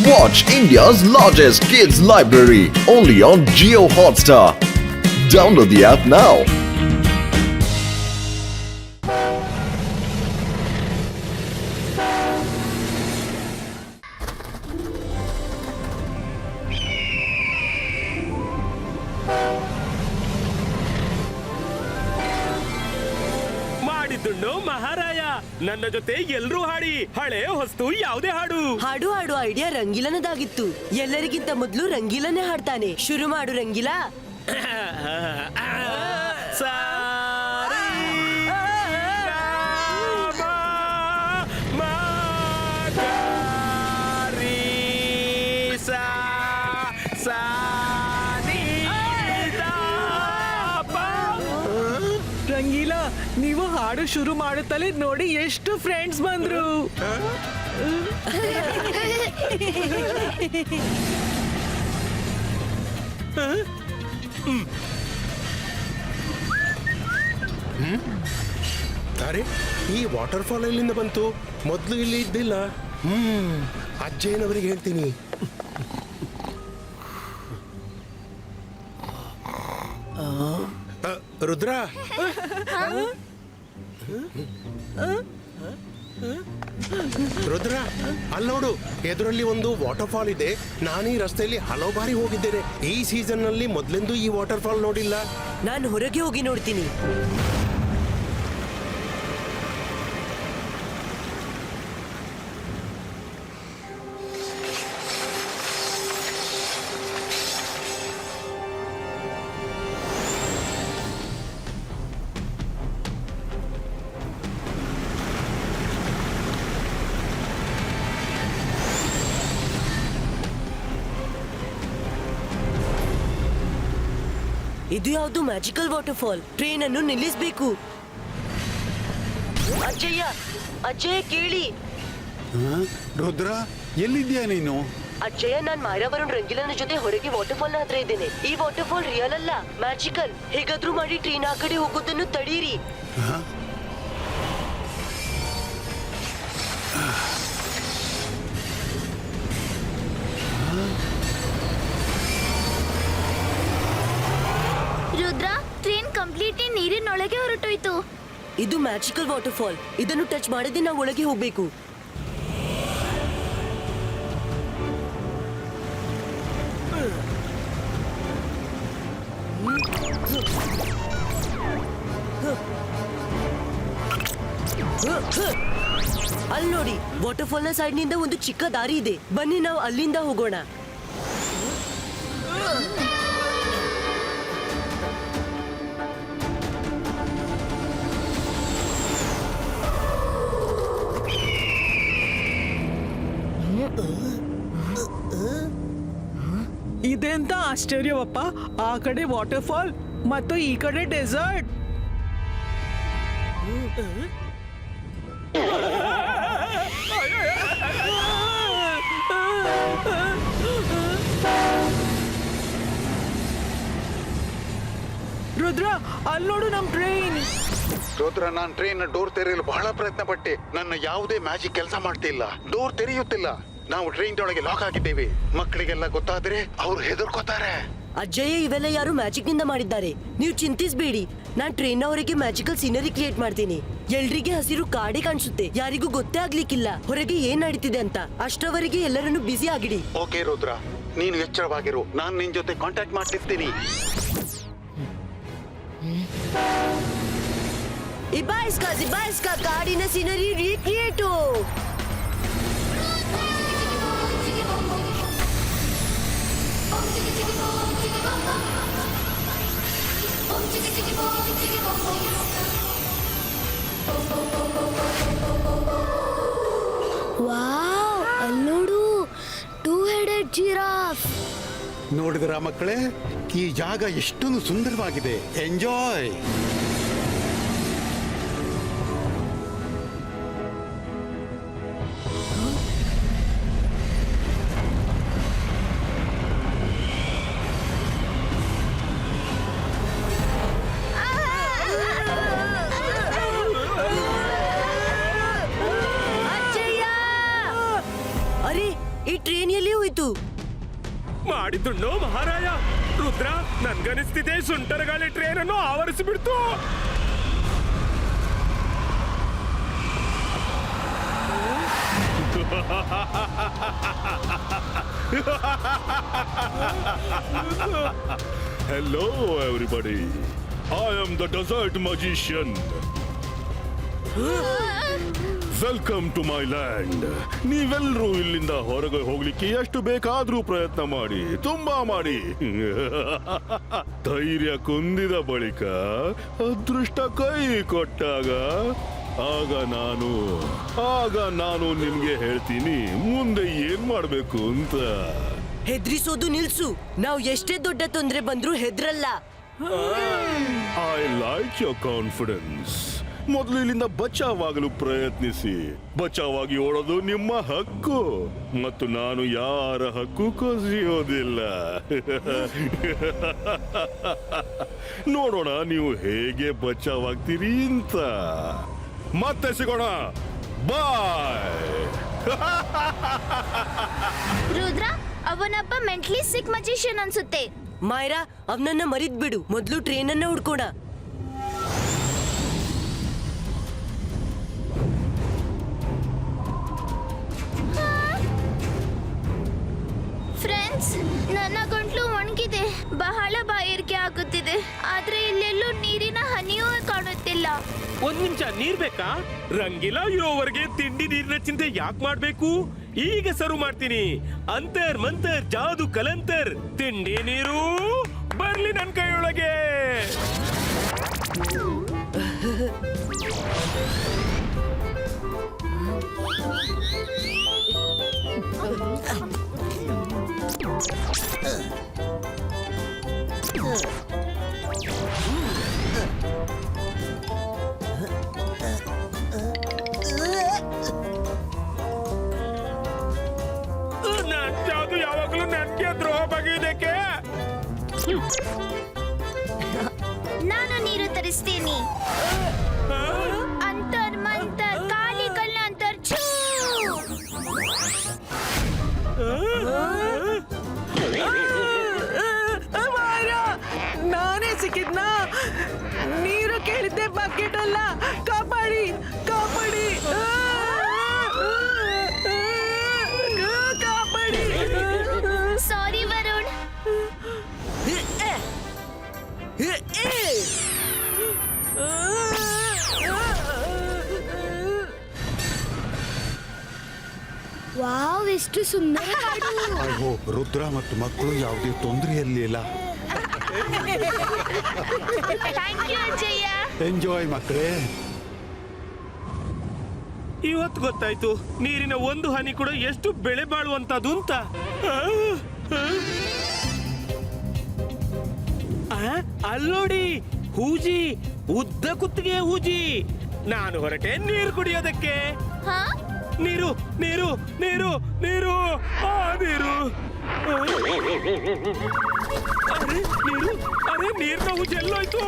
Watch India's largest kids library only on Jio Hotstar. Download the app now. ಮಾಡಿದ್ದುಣ್ಣು ಮಹಾರಾಯ ನನ್ನ ಜೊತೆ ಎಲ್ರೂ ಹಾಡಿ ಹಳೆ ಹೊಸ್ತು ಯಾವುದೇ ಹಾಡು ಹಾಡು ಹಾಡು ಐಡಿಯಾ ರಂಗೀಲನದಾಗಿತ್ತು. ಎಲ್ಲರಿಗಿಂತ ಮೊದಲು ರಂಗೀಲನೇ ಹಾಡ್ತಾನೆ. ಶುರು ಮಾಡು ರಂಗೀಲಾ. ಸಾರಿ ರಂಗೀಲಾ, ನೀವು ಹಾಡು ಶುರು ಮಾಡುತ್ತಲೇ ನೋಡಿ ಎಷ್ಟು ಫ್ರೆಂಡ್ಸ್ ಬಂದ್ರು. ಅರೆ, ಈ ವಾಟರ್ ಫಾಲ್ ಎಲ್ಲಿಂದ ಬಂತು? ಮೊದಲು ಇಲ್ಲಿ ಇದ್ದಿಲ್ಲ. ಅಜ್ಜಯ್ಯನವರಿಗೆ ಹೇಳ್ತೀನಿ. ರುದ್ರ, ರುದ್ರ, ಅಲ್ಲೋಡು, ಎದುರಲ್ಲಿ ಒಂದು ವಾಟರ್ ಫಾಲ್ ಇದೆ. ನಾನು ಈ ರಸ್ತೆಯಲ್ಲಿ ಹಲವು ಬಾರಿ ಹೋಗಿದ್ದೇನೆ. ಈ ಸೀಸನ್ ನಲ್ಲಿ ಮೊದಲೆಂದೂ ಈ ವಾಟರ್ ಫಾಲ್ ನೋಡಿಲ್ಲ. ನಾನು ಹೊರಗೆ ಹೋಗಿ ನೋಡ್ತೀನಿ. ಇದು ಯಾವುದು ಮ್ಯಾಜಿಕಲ್ ವಾಟರ್ ಫಾಲ್? ಟ್ರೈನ್ ಅನ್ನು ನಿಲ್ಲಿಸಬೇಕು. ಅಜ್ಜಯ್ಯ, ಅಜ್ಜಯ್ಯ ಕೇಳಿ. ರುದ್ರ, ಎಲ್ಲಿದ್ಯಾ ನೀನು? ಅಜ್ಜಯ್ಯ, ನಾನ್ ಮಾಯಾವರುಣ್ ರಂಗೀಲನ ಜೊತೆ ಹೊರಗೆ ವಾಟರ್ ಫಾಲ್ ನ ಹತ್ರ ಇದ್ದೇನೆ. ಈ ವಾಟರ್ ಫಾಲ್ ರಿಯಲ್ ಅಲ್ಲ, ಮ್ಯಾಜಿಕಲ್. ಹೇಗಾದ್ರೂ ಮಾಡಿ ಟ್ರೈನ್ ಆ ಕಡೆ ಹೋಗೋದನ್ನು ತಡೀರಿ. ರುದ್ರ, ಟ್ರೈನ್ ಕಂಪ್ಲೀಟ್ಲಿ ನೀರಿನೊಳಗೆ ಹೊರಟೋಯ್ತು. ಇದು ಮ್ಯಾಜಿಕಲ್ ವಾಟರ್ ಫಾಲ್. ಇದನ್ನು ಟಚ್ ಮಾಡದೆ ನಾವು ಒಳಗೆ ಹೋಗ್ಬೇಕು. ಅಲ್ಲಿ ನೋಡಿ, ವಾಟರ್ ಫಾಲ್ ನ ಸೈಡ್ ನಿಂದ ಒಂದು ಚಿಕ್ಕ ದಾರಿ ಇದೆ. ಬನ್ನಿ ನಾವು ಅಲ್ಲಿಂದ ಹೋಗೋಣ. ಇದೆಂತ ಆಶ್ಚರ್ಯವಪ್ಪ! ಆ ಕಡೆ ವಾಟರ್ ಫಾಲ್ ಮತ್ತು ಈ ಕಡೆ ಡೆಸರ್ಟ್. ರುದ್ರ, ಅಲ್ಲಿ ನೋಡು ನಮ್ ಟ್ರೈನ್. ರುದ್ರ, ನಾನು ಟ್ರೈನ್ ಡೋರ್ ತೆರೆಯಲು ಬಹಳ ಪ್ರಯತ್ನ ಪಟ್ಟೆ. ನನ್ನ ಯಾವುದೇ ಮ್ಯಾಜಿಕ್ ಕೆಲಸ ಮಾಡ್ತಿಲ್ಲ. ಡೋರ್ ತೆರೆಯುತ್ತಿಲ್ಲ. ನಾವು ಟ್ರೈನ್ ಒಳಗೆ ಲಾಕ್ ಆಗಿದ್ದೇವೆ. ಮಕ್ಕಳಿಗೆಲ್ಲ ಗೊತ್ತಾದ್ರೆ ಅವ್ರು ಹೆದರ್ಕೋತಾರೆ. ಅಜ್ಜಯ್ಯ, ಇವೆಲ್ಲ ಯಾರು ಮ್ಯಾಜಿಕ್ ನಿಂದ ಮಾಡಿದ್ದಾರೆ. ನೀವು ಚಿಂತಿಸಬೇಡಿ. ನಾನ್ ಟ್ರೈನ್ ಅವರಿಗೆ ಮ್ಯಾಜಿಕಲ್ ಸೀನರಿ ಕ್ರಿಯೇಟ್ ಮಾಡ್ತೀನಿ. ಎಲ್ರಿಗೆ ಹಸಿರು ಕಾಡೆ ಕಾಣಿಸುತ್ತೆ. ಯಾರಿಗೂ ಗೊತ್ತೇ ಆಗ್ಲಿಕ್ಕಿಲ್ಲ ಹೊರಗೆ ಏನ್ ನಡೀತಿದೆ ಅಂತ. ಅಷ್ಟರವರೆಗೆ ಎಲ್ಲರನ್ನು ಬ್ಯುಸಿ ಆಗಿಡಿ. ಓಕೆ ರುದ್ರ, ನೀನು ಎಚ್ಚರವಾಗಿರು. ನಾನು ನಿನ್ ಜೊತೆ ಕಾಂಟ್ಯಾಕ್ಟ್ ಮಾಡ್ತಿರ್ತೀನಿ. ಇಬಾಯಿಸ್ಕಾ ಕಾಡಿನ ಸೀನರಿ ರೀಕ್ರಿಯೇಟು. ವಾವ್, ಅಲ್ಲೋಡು, 2-headed ಜಿರಾಫ್. ನೋಡಿದ್ರ ಮಕ್ಕಳೇ, ಈ ಜಾಗ ಎಷ್ಟೊಂದು ಸುಂದರವಾಗಿದೆ. ಎಂಜಾಯ್. ಈ ಟ್ರೈನ್ ಎಲ್ಲಿ ಹೋಯ್ತು? ಮಾಡಿದ್ದುಣ್ಣು ಮಹಾರಾಯ. ರುದ್ರ, ನನ್ಗನಿಸ್ತಿದೆ ಸುಂಟರಗಾಳಿ ಟ್ರೈನ್ ಅನ್ನು ಆವರಿಸಿಬಿಡ್ತು. Hello, everybody. I am the Desert Magician. Welcome to my land. ನೀವೆಲ್ಲರೂ ಇಲ್ಲಿಂದ ಹೊರಗೆ ಹೋಗ್ಲಿಕ್ಕೆ ಎಷ್ಟು ಬೇಕಾದ್ರೂ ಪ್ರಯತ್ನ ಮಾಡಿ, ತುಂಬಾ ಮಾಡಿ. ಧೈರ್ಯ ಕುಂದಿದ ಬಳಿಕ ಅದೃಷ್ಟ ಕೈ ಕೊಟ್ಟಾಗ ಆಗ ನಾನು ನಿಮ್ಗೆ ಹೇಳ್ತೀನಿ ಮುಂದೆ ಏನ್ ಮಾಡ್ಬೇಕು ಅಂತ. ಹೆದ್ರಿಸೋದು ನಿಲ್ಸು. ನಾವು ಎಷ್ಟೇ ದೊಡ್ಡ ತೊಂದ್ರೆ ಬಂದ್ರೂ ಹೆದ್ರಲ್ಲ. I like your confidence. ಮೊದಲು ಇಲ್ಲಿಂದ ಬಚಾವಾಗಲು ಪ್ರಯತ್ನಿಸಿ. ಬಚಾವಾಗಿ ಓಡೋದು ನಿಮ್ಮ ಹಕ್ಕು ಮತ್ತು ನಾನು ಯಾರ ಹಕ್ಕು ಕಸಿಯೋದಿಲ್ಲ. ನೋಡೋಣ ನೀವು ಹೇಗೆ ಬಚಾವಾಗ್ತೀರಿ ಅಂತ. ಮತ್ತೆ ಸಿಗೋಣ. ಬಾಯ್. ರುದ್ರ, ಅವನೊಬ್ಬ ಮೆಂಟಲಿ ಸಿಕ್ ಮಜಿಷಿಯನ್ ಅನ್ಸುತ್ತೆ. ಮಾಯರಾ, ಅವನನ್ನ ಮರಿದ್ ಬಿಡು. ಮೊದ್ಲು ಟ್ರೈನ್ ಅನ್ನ ಹುಡ್ಕೋಣ. ಫ್ರೆಂಡ್ಸ್, ನನ್ನ ಗಂಟ್ಲು ಒಣಗಿದೆ. ಬಹಳ ಬಾಯಾರಿಕೆ ಆಗುತ್ತಿದೆ. ಆದ್ರೆ ಇಲ್ಲೆಲ್ಲೂ ನೀರಿನ ಹನಿಯೂ ಕಾಣುತ್ತಿಲ್ಲ. ಒಂದ್ ನಿಮಿಷ, ನೀರ್ ಬೇಕಾ? ರಂಗಿಲ್ಲ ಇರೋವರೆಗೆ ತಿಂಡಿ ನೀರಿನ ಚಿಂತೆ ಯಾಕೆ ಮಾಡ್ಬೇಕು? ಈಗ ಸರ್ವ್ ಮಾಡ್ತೀನಿ. ಅಂತರ್ ಮಂತರ್ ಜಾದು ಕಲಂತರ್. ತಿಂಡಿ ನೀರು ಬರ್ಲಿ ನನ್ ಕೈಯೊಳಗೆ. ನನ್ ಜಾದು ಯಾವಾಗ್ಲೂ ನನ್ಗೆ ದ್ರೋಹ ಬಗೆಯೋದಕ್ಕೆ. ನಾನು ನೀರು ತರಿಸ್ತೀನಿ. ಅಂತರ್ ಮಂತರ್ ಕಾಲಿ ಕಲ್ಲ ಅಂತರ್ ಛೂ. ನಾನೇ ಸಿಕ್ಕಿದ್ನಾ? ನೀರು ಕೇಳಿದ್ದೆ, ಬಕೆಟ್ ಅಲ್ಲ. ಕಾಪಾಡಿ, ಕಾಪಾಡಿ, ಕಾಪಾಡಿ. ಸಾರಿ ವರುಣ್. ವಾವ್, ಎಷ್ಟು ಸುಂದರ. ಐ ಹೋಪ್ ರುದ್ರ ಮತ್ತು ಮಕ್ಕಳು ಯಾವುದೇ ತೊಂದರೆಯಲ್ಲಿಲ್ಲ. ಥ್ಯಾಂಕ್ ಯು ಅಜ್ಜಯ್ಯ. ಎಂಜಾಯ್ ಮಕ್ಕಳೇ. ಇವತ್ತು ಗೊತ್ತಾಯ್ತು ನೀರಿನ ಒಂದು ಹನಿ ಕೂಡ ಎಷ್ಟು ಬೆಳೆ ಬಾಳುವಂತದ್ದು ಅಂತ. ಅಲ್ಲೋಡಿ, ಹೂಜಿ, ಉದ್ದ ಕುತ್ತಿಗೆ ಹೂಜಿ. ನಾನು ಹೊರಟೆ ನೀರು ಕುಡಿಯೋದಕ್ಕೆ. ಹಾ? ನೀರು ನೀರು ನೀರು ನೀರು ಆ ನೀರು. ಅರೆ ನೀರು, ಅರೆ ನೀರ್ನ ಹುಜಿ ಎಲ್ಲೋಯ್ತು?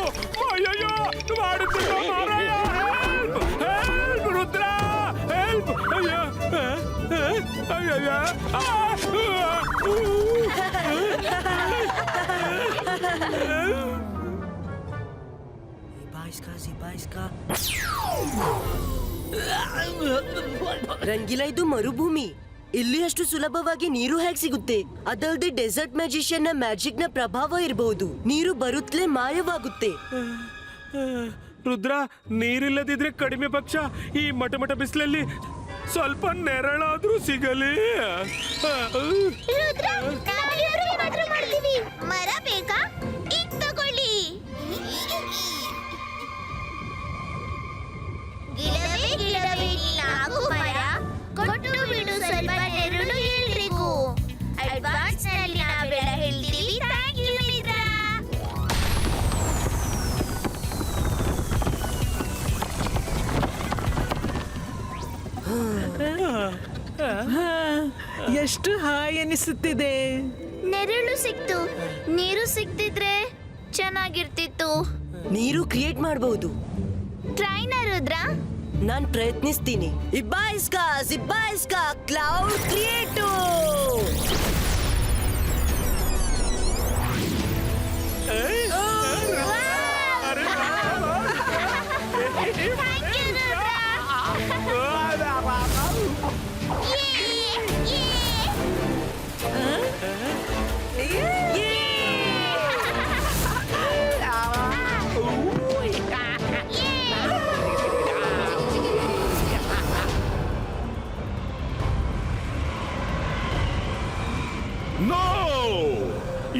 ಅಯ್ಯಯ್ಯೋ, ಮಾಡುತ್ತಿದ್ದ ಮಾರಾಯ. Help Rudra, help. ಅಯ್ಯೋ, ಅಯ್ಯಯ್ಯ. ರಂಗಿಲ, ಇದು ಮರುಭೂಮಿ. ಇಲ್ಲಿ ಅಷ್ಟು ಸುಲಭವಾಗಿ ನೀರು ಹೇಗೆ ಸಿಗುತ್ತೆ? ಅದಲ್ಲದೆ ಡೆಸರ್ಟ್ ಮ್ಯಾಜಿಷಿಯನ್ ನ ಮ್ಯಾಜಿಕ್ ನ ಪ್ರಭಾವ ಇರಬಹುದು. ನೀರು ಬರುತ್ತಲೇ ಮಾಯವಾಗುತ್ತೆ. ರುದ್ರ, ನೀರಿಲ್ಲದಿದ್ರೆ ಕಡಿಮೆ ಪಕ್ಷ ಈ ಮಟ ಬಿಸಿಲಲ್ಲಿ ಸ್ವಲ್ಪ ನೆರಳಾದ್ರೂ ಸಿಗಲಿ. ರುದ್ರ, ನಾವಿಬ್ರು ಏನಾದ್ರೂ ಮಾಡ್ತೀವಿ. ಮರ ಬೇಕಾ? ಈಗ ತಗೊಳ್ಳಿ. ಗಿಡವೇ ಗಿಡವೇ ನೀನಾಗು ಮರ, ಕೊಟ್ಟು ಬಿಡು ಸ್ವಲ್ಪ ನೆರಳು ಎಲ್ರಿಗೂ. ಅಡ್ವಾನ್ಸ್ ನಲ್ಲಿ ನಾವೆಲ್ಲ ಹೇಳ್ತೀವಿ. ಥ್ಯಾಂಕ್ ಯು ಮಿತ್ರ. ಎಷ್ಟು ಹಾಯ್ ಅನಿಸುತ್ತಿದೆ. ನೆರಳು ಸಿಕ್ತು. ನೀರು ಸಿಕ್ತಿದ್ರೆ ಚೆನ್ನಾಗಿರ್ತಿತ್ತು. ನೀರು ಕ್ರಿಯೇಟ್ ಮಾಡಬಹುದು. ಟ್ರೈನರ್ ರುದ್ರ, ನಾನ್ ಪ್ರಯತ್ನಿಸ್ತೀನಿ. ಇಬ್ಬಾಯಿಸ್ಕಾ ಕ್ಲೌಡ್ ಕ್ರಿಯೇಟು. ನೋ,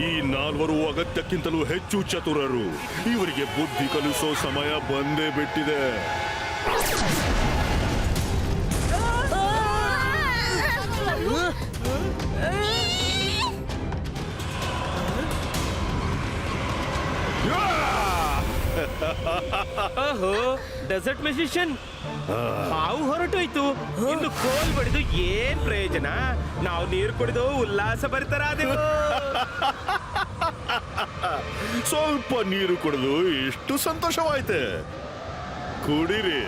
ಈ ನಾಲ್ವರು ಅಗತ್ಯಕ್ಕಿಂತಲೂ ಹೆಚ್ಚು ಚತುರರು. ಇವರಿಗೆ ಬುದ್ಧಿ ಕಲಿಸೋ ಸಮಯ ಬಂದೇ ಬಿಟ್ಟಿದೆ. ಓಹೋ, ಡೆಸರ್ಟ್ ಮ್ಯೂಸಿಷಿಯನ್ ಹಾವು ಹೊರಟೋಯ್ತು. ಇನ್ನು ಕೋಲ್ ಬಡಿದು ಏನ್ ಪ್ರಯೋಜನ? ನಾವು ನೀರು ಕುಡಿದು ಉಲ್ಲಾಸ ಭರಿತರಾದೆವು. ಸ್ವಲ್ಪ ನೀರು ಕುಡಿದು ಇಷ್ಟು ಸಂತೋಷವಾಯ್ತೆ. ಕುಡೀರಿ,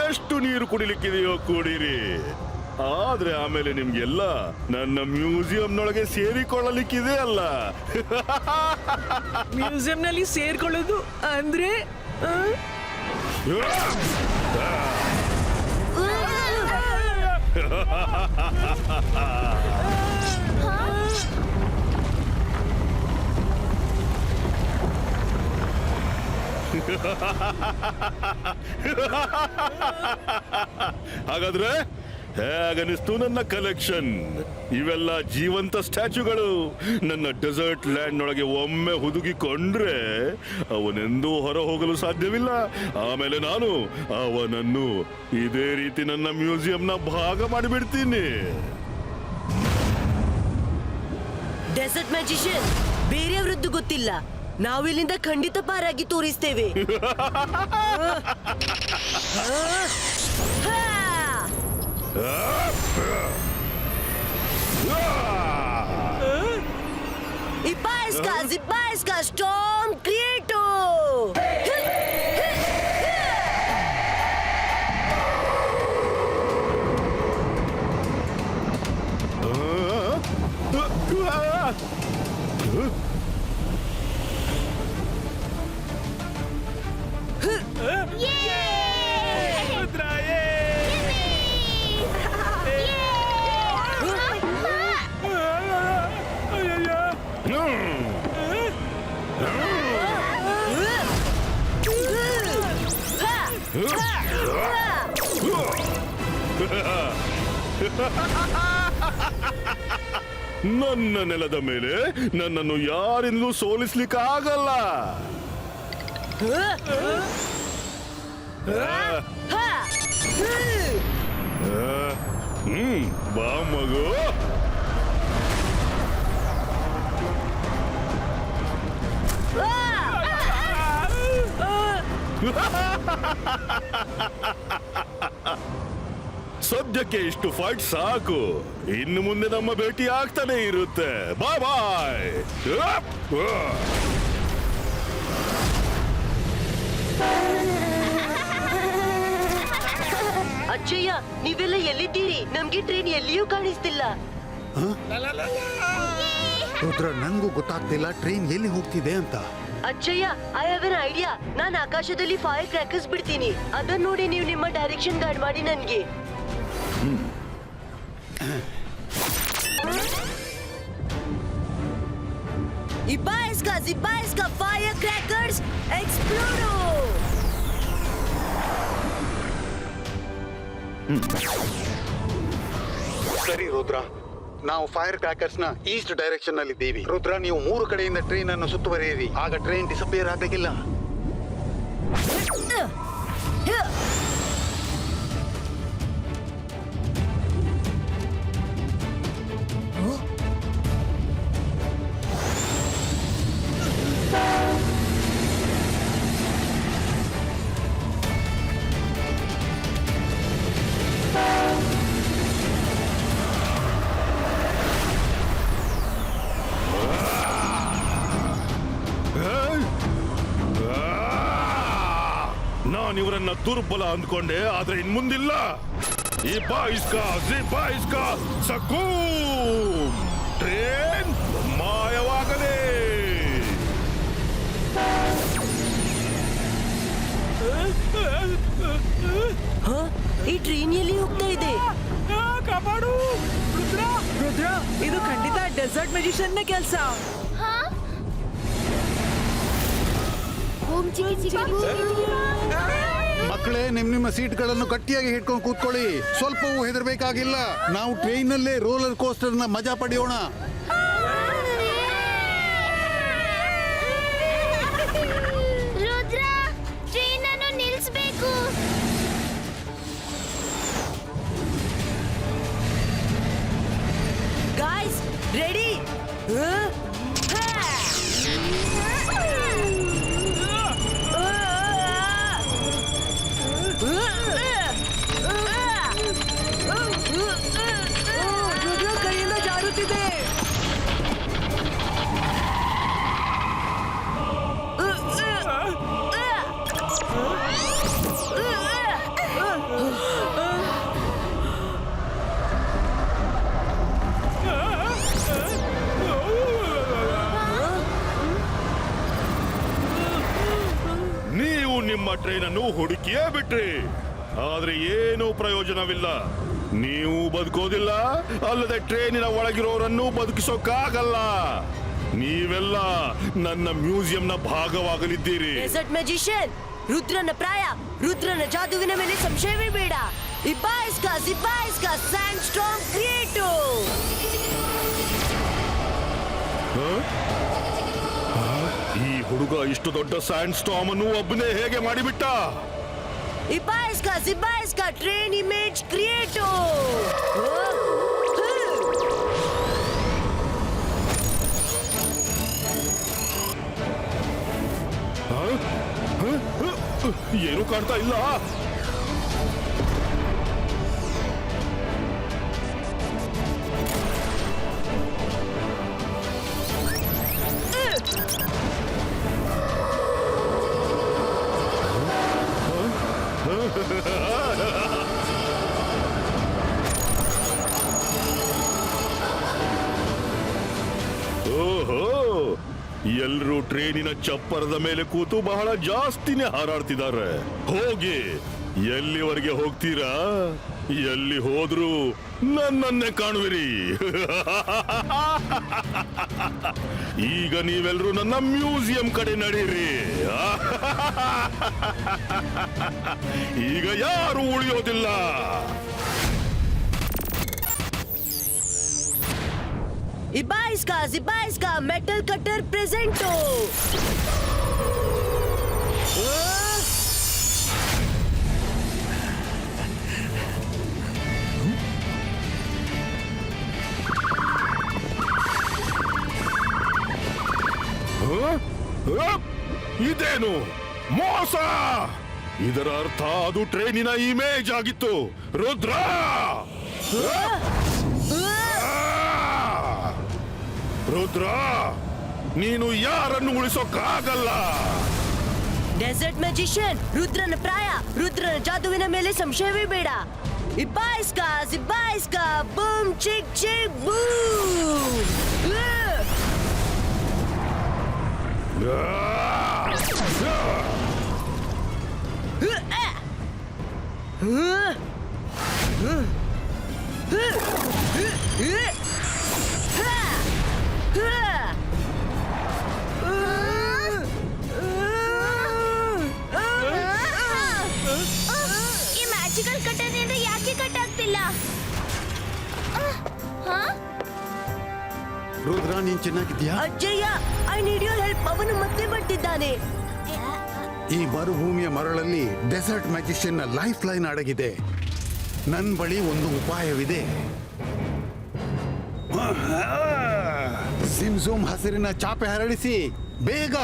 ಎಷ್ಟು ನೀರು ಕುಡಿಲಿಕ್ಕಿದೆಯೋ ಕುಡೀರಿ. ಆದ್ರೆ ಆಮೇಲೆ ನಿಮ್ಗೆಲ್ಲ ನನ್ನ ಮ್ಯೂಸಿಯಂನೊಳಗೆ ಸೇರಿಕೊಳ್ಳಲಿಕ್ಕಿದೆ ಅಲ್ಲ. ಮ್ಯೂಸಿಯಂ ನಲ್ಲಿ ಸೇರ್ಕೊಳ್ಳೋದು ಅಂದ್ರೆ ಆ? ಹಾಗಾದ್ರೆ ಹೇಗನಿಸ್ತು ನನ್ನ ಕಲೆಕ್ಷನ್? ಇವೆಲ್ಲ ಜೀವಂತ ಸ್ಟ್ಯಾಚ್ಯೂಗಳು. ನನ್ನ ಡೆಸರ್ಟ್ ಲ್ಯಾಂಡ್ ನೊಳಗೆ ಒಮ್ಮೆ ಹುದುಗಿಕೊಂಡ್ರೆ ಅವನೆಂದೂ ಹೊರ ಹೋಗಲು ಸಾಧ್ಯವಿಲ್ಲ. ಆಮೇಲೆ ನಾನು ಅವನನ್ನು ಇದೇ ರೀತಿ ನನ್ನ ಮ್ಯೂಸಿಯಂನ ಭಾಗ ಮಾಡಿಬಿಡ್ತೀನಿ. ಡೆಸರ್ಟ್ ಮ್ಯಾಜಿಷಿಯನ್, ಬೇರೆಯವರದ್ದು ಗೊತ್ತಿಲ್ಲ, ನಾವಿಲ್ಲಿಂದ ಖಂಡಿತ ಪಾರಾಗಿ ತೋರಿಸ್ತೇವೆ. Ibaiska, Storm Creator! ನನ್ನ ನೆಲದ ಮೇಲೆ ನನ್ನನ್ನು ಯಾರಿಂದಲೂ ಸೋಲಿಸ್ಲಿಕ್ಕಾಗಲ್ಲ. ಬಾ ಮಗು. ಸದ್ಯಕ್ಕೆ ಇಷ್ಟು ಫೈಟ್ ಸಾಕು. ಇನ್ನು ಮುಂದೆ ನಮ್ಮ ಭೇಟಿ ಆಗ್ತಾನೆ ಇರುತ್ತೆ. ಬಾಯ್ ಬಾಯ್. ಅಚ್ಚಯ್ಯ, ನೀವೆಲ್ಲ ಎಲ್ಲಿದ್ದೀರಿ? ನಮ್ಗೆ ಟ್ರೈನ್ ಎಲ್ಲಿಯೂ ಕಾಣಿಸ್ತಿಲ್ಲ. ರುದ್ರ, ನಂಗೂ ಗೊತ್ತಾಗ್ತಿಲ್ಲ ಟ್ರೈನ್ ಎಲ್ಲಿ ಹೋಗ್ತಿದೆ ಅಂತ. Achaiah, I have an idea. ನಾನು ಆಕಾಶದಲ್ಲಿ ಫೈರ್ ಕ್ರ್ಯಾಕರ್ಸ್ ಬಿಡ್ತೀನಿ. ಅದನ್ನ ನೋಡಿ ನೀವು ನಿಮ್ಮ ಡೈರೆಕ್ಷನ್ ಗೈಡ್ ಮಾಡಿ ನನ್ಗೆ. Ibaiska, firecrackers, explodo! ಸರಿ ರುದ್ರ, ನಾವು ಫೈರ್ ಕ್ರ್ಯಾಕರ್ಸ್ ನ ಈಸ್ಟ್ ಡೈರೆಕ್ಷನ್ ನಲ್ಲಿ ಇದ್ದೀವಿ. ರುದ್ರ, ನೀವು 3 ಕಡೆಯಿಂದ ಟ್ರೈನ್ ಅನ್ನು ಸುತ್ತುವರಿಯಿರಿ. ಆಗ ಟ್ರೈನ್ ಡಿಸಪಿಯರ್ ಆಗಲಿಕ್ಕಿಲ್ಲ. ನಾನಿವರನ್ನ ದುರ್ಬಲ ಅಂದ್ಕೊಂಡೆ, ಆದ್ರೆ ಇನ್ ಮುಂದಿಲ್ಲ. Ibaiska, Sakum! ಟ್ರೇನ್ ಮಾಯವಾಗಲೇ. ಈ ಟ್ರೈನ್ ಎಲ್ಲಿ ಹೋಗ್ತಾ ಇದೆ? ಕಾಪಾಡು ರುದ್ರ. ಇದು ಖಂಡಿತ ಡೆಸರ್ಟ್ ಮ್ಯಾಜಿಷಿಯನ್ ಕೆಲಸ. ಮಕ್ಕಳೇ, ನಿಮ್ಮ ಸೀಟ್ಗಳನ್ನು ಗಟ್ಟಿಯಾಗಿ ಹಿಡ್ಕೊಂಡು ಕೂತ್ಕೊಳ್ಳಿ. ಸ್ವಲ್ಪವೂ ಹೆದರ್ಬೇಕಾಗಿಲ್ಲ. ನಾವು ಟ್ರೈನ್ ನಲ್ಲೇ ರೋಲರ್ ಕೋಸ್ಟರ್ ನ ಮಜಾ ಪಡೆಯೋಣ. ಗಾಯ್ಸ್ ರೆಡಿ ಕೈಯಿಂದ ಜಾರುತ್ತಿದೆ. ನೀವು ನಿಮ್ಮ ಟ್ರೈನ್ ಅನ್ನು ಹುಡುಕಿಯೇ ಬಿಟ್ರಿ, ಆದ್ರೆ ಏನೂ ಪ್ರಯೋಜನವಿಲ್ಲ. ನೀವು ಬದುಕೋದಿಲ್ಲ, ಅಲ್ಲದೆ ಟ್ರೈನಿನ ಒಳಗಿರೋರನ್ನು ಬದುಕಿಸೋಕ್ಕಾಗಲ್ಲ. ನೀವೆಲ್ಲ ನನ್ನ ಮ್ಯೂಸಿಯಂನ ಭಾಗವಾಗಲಿದ್ದೀರಿ. ಡೆಸರ್ಟ್ ಮ್ಯಾಜಿಷಿಯನ್, ರುದ್ರನ ಪ್ರಾಯ, ರುದ್ರನ ಜಾದುವಿನ ಮೇಲೆ ಸಂಶಯವೇ ಬೇಡ. ಇಬ್ಬಾಯಿಸ್ಕಾ ಜಿಬ್ಬಾಯಿಸ್ಕಾ ಸ್ಯಾಂಡ್ ಸ್ಟಾರ್ಮ್ ಕ್ರಿಯೇಟು. ಈ ಹುಡುಗ ಇಷ್ಟು ದೊಡ್ಡ ಸ್ಯಾಂಡ್ ಸ್ಟಾರ್ಮ್ ಅನ್ನು ಒಬ್ಬನೇ ಹೇಗೆ ಮಾಡಿಬಿಟ್ಟ? ಇಬ್ಬಾಯಿಸ್ಕಾ ಜಿಬ್ಬಾಯಿಸ್ಕಾ ಟ್ರೈನ್ ಇಮೇಜ್ ಕ್ರಿಯೇಟು. ಏನು ಕಾಣ್ತಾ ಇಲ್ಲ. ಓಹೋ, ಎಲ್ರೂ ಟ್ರೈನಿನ ಚಪ್ಪರದ ಮೇಲೆ ಕೂತು ಬಹಳ ಜಾಸ್ತಿನೇ ಹಾರಾಡ್ತಿದ್ದಾರೆ. ಹೋಗಿ, ಎಲ್ಲಿವರೆಗೆ ಹೋಗ್ತೀರಾ? ಎಲ್ಲಿ ಹೋದ್ರು ನನ್ನನ್ನೇ ಕಾಣುವಿರಿ. ಈಗ ನೀವೆಲ್ಲರೂ ನನ್ನ ಮ್ಯೂಸಿಯಂ ಕಡೆ ನಡೀರಿ. ಈಗ ಯಾರು ಉಳಿಯೋದಿಲ್ಲ. ಇಬ್ಬಾಯಿಸ್ಕಾ ಜಿಬ್ಬಾಯಿಸ್ಕಾ ಮೆಟಲ್ ಕಟ್ಟರ್ ಪ್ರೆಸೆಂಟು. ಇದೇನು ಮೋಸ? ಇದರ ಅರ್ಥ ಅದು ಟ್ರೈನಿನ ಇಮೇಜ್ ಆಗಿತ್ತು. ರುದ್ರ, ರುದ್ರ, ನೀನು ಯಾರನ್ನು ಉಳಿಸೋಕ್ಕಾಗಲ್ಲ. ಡೆಸರ್ಟ್ ಮ್ಯಾಜಿಷಿಯನ್, ರುದ್ರನ ಪ್ರಾಯ, ರುದ್ರನ ಜಾದುವಿನ ಮೇಲೆ ಸಂಶಯವೇ ಬೇಡ. ಇಬ್ಬಾಯಿಸ್ಕಾ ಜಿಬ್ಬಾಯಿಸ್ಕಾ ಬೂಮ್ ಚಿಕ್ ಚಿಕ್ ಬೂಮ್. ಈ ಮ್ಯಾಜಿಕಲ್ ಕಟ್ಟರ್ನಿಂದ ಯಾಕೆ ಕಟ್ ಆಗ್ತಿಲ್ಲ? ರುದ್ರ, ನೀನ್ ಚೆನ್ನಾಗಿದ್ಯಾ? ಅಜ್ಜಯ್ಯ, ಐ ನೀಡ್ ಯೋರ್ ಹೆಲ್ಪ್. ಅವನು ಮತ್ತೆ ಬರ್ತಿದ್ದಾನೆ. ಈ ಮರುಭೂಮಿಯ ಮರಳಲ್ಲಿ ಡೆಸರ್ಟ್ ಮ್ಯಾಜಿಷಿಯನ್ ಲೈಫ್ ಲೈನ್ ಅಡಗಿದೆ. ನನ್ನ ಬಳಿ ಒಂದು ಉಪಾಯವಿದೆ. ಸಿಮ್ಸೂಮ್ ಹಸಿರಿನ ಚಾಪೆ ಹರಡಿಸಿ ಬೇಗ.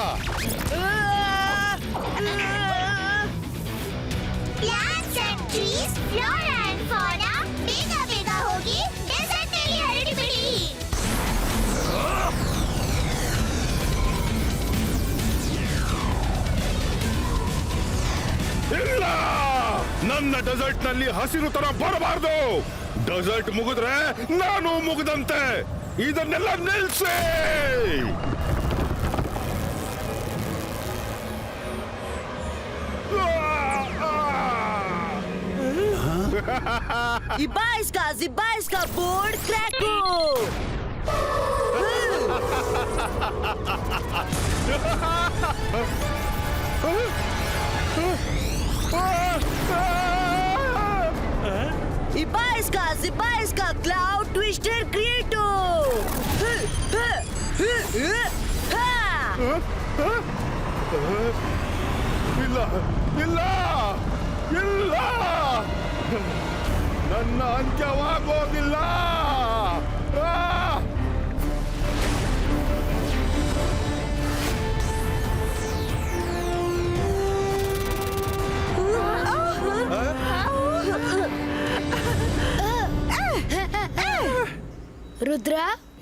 Plants and trees, flora and fauna, ಬೇಗ ಬೇಗ ಹೋಗಿ ಡೆಸರ್ಟ್ ನಲ್ಲಿ ಹರಡಿಬಿಡಿ. ಇಲ್ಲ, ನನ್ನ ಡೆಸರ್ಟ್ ನಲ್ಲಿ ಹಸಿರು ತರ ಬರಬಾರ್ದು. ಡೆಸರ್ಟ್ ಮುಗಿದ್ರೆ ನಾನು ಮುಗಿದಂತೆ. ಇದನ್ನೆಲ್ಲ ನಿಲ್ಸಿ. ಇಬ್ಬಾಯಿಸ್ಕಾ ಜಿಬ್ಬಾಯಿಸ್ಕಾ ಬೋರ್ಡ್ ಕ್ರ್ಯಾಕು. ಇಬ್ಬಾಯಿಸ್ಕಾ ಜಿಬ್ಬಾಯಿಸ್ಕಾ ಕ್ಲೌಡ್ ಟ್ವಿಸ್ಟರ್ ಕ್ರಿಯೇಟು. ಇಲ್ಲ ಇಲ್ಲ ಇಲ್ಲ, ನನ್ನ ಅಂತ್ಯವಾಗೋದಿಲ್ಲ. ರುದ್ರ,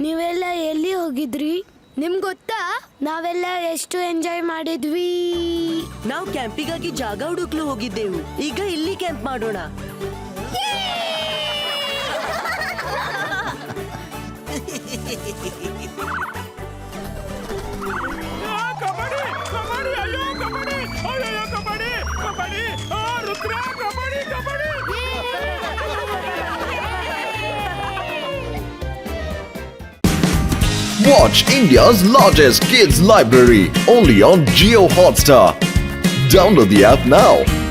ನೀವೆಲ್ಲ ಎಲ್ಲಿ ಹೋಗಿದ್ರಿ? ನಿಮ್ಗೆ ಗೊತ್ತಾ ನಾವೆಲ್ಲ ಎಷ್ಟು ಎಂಜಾಯ್ ಮಾಡಿದ್ವಿ? ನಾವು ಕ್ಯಾಂಪಿಗಾಗಿ ಜಾಗ ಹುಡುಕ್ಲು ಹೋಗಿದ್ದೆವು. ಈಗ ಇಲ್ಲಿ ಕ್ಯಾಂಪ್ ಮಾಡೋಣ. ಕಬಡ್ಡಿ ಕಬಡ್ಡಿ, ಅಯ್ಯೋ ಕಬಡ್ಡಿ, ಅಯ್ಯೋ kabaddi kabaddi, Rudra kabaddi kabaddi. Watch India's largest kids library only on Geo Hotstar. Download the app now.